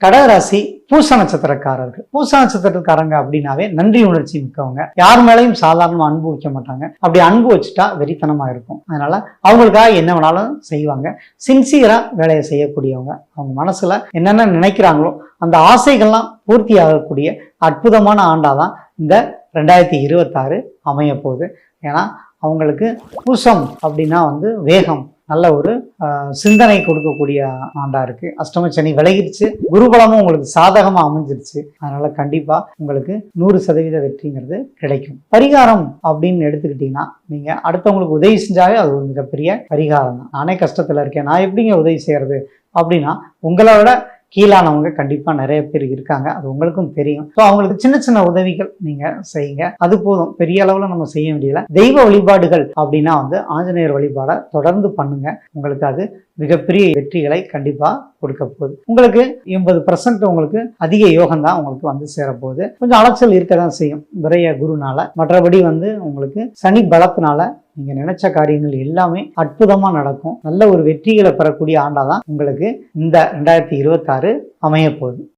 கடகராசி பூச நட்சத்திரக்காரர்கள். பூச நட்சத்திரக்காரங்க அப்படின்னாவே நன்றி உணர்ச்சி மிக்கவங்க. யார் மேலையும் சாதாரணமா அன்பு வைக்க மாட்டாங்க. அப்படி அன்பு வச்சுட்டா வெறித்தனமா இருக்கும். அதனால அவங்களுக்காக என்ன வேணாலும் செய்வாங்க. சின்சியரா வேலையை செய்யக்கூடியவங்க. அவங்க மனசுல என்னென்ன நினைக்கிறாங்களோ அந்த ஆசைகள்லாம் பூர்த்தி ஆகக்கூடிய அற்புதமான ஆண்டாதான் இந்த 2026 அமைய போகுது. ஏன்னா அவங்களுக்கு பூசம் அப்படின்னா வேகம், நல்ல ஒரு சிந்தனை கொடுக்கக்கூடிய ஆண்டா இருக்கு. அஷ்டம சனி விலகிருச்சு, குருபலமும் உங்களுக்கு சாதகமா அமைஞ்சிருச்சு. அதனால கண்டிப்பா உங்களுக்கு 100% வெற்றிங்கிறது கிடைக்கும். பரிகாரம் அப்படின்னு எடுத்துக்கிட்டீங்கன்னா, நீங்க அடுத்தவங்களுக்கு உதவி செஞ்சாவே அது ஒரு மிகப்பெரிய பரிகாரம் தான். நானே கஷ்டத்துல இருக்கேன், நான் எப்படிங்க உதவி செய்யறது அப்படின்னா, உங்களோட கீழானவங்க கண்டிப்பா நிறைய பேர் இருக்காங்க. அது உங்களுக்கும் தெரியும். ஸோ அவங்களுக்கு சின்ன சின்ன உதவிகள் நீங்க செய்யுங்க, அது போதும். பெரிய அளவுல நம்ம செய்ய வேண்டியதில்லை. தெய்வ வழிபாடுகள் அப்படின்னா ஆஞ்சநேயர் வழிபாடை தொடர்ந்து பண்ணுங்க. உங்களுக்கு அது மிகப்பெரிய வெற்றிகளை கண்டிப்பா கொடுக்க போகுது. உங்களுக்கு 80% உங்களுக்கு அதிக யோகம் தான் உங்களுக்கு சேரப்போகுது. கொஞ்சம் அலைச்சல் இருக்க தான் செய்யும் விரைய குருனால. மற்றபடி உங்களுக்கு சனி பலத்தினால நீங்க நினைச்ச காரியங்கள் எல்லாமே அற்புதமா நடக்கும். நல்ல ஒரு வெற்றிகளை பெறக்கூடிய ஆண்டாதான் உங்களுக்கு இந்த 2026 அமைய போகுது.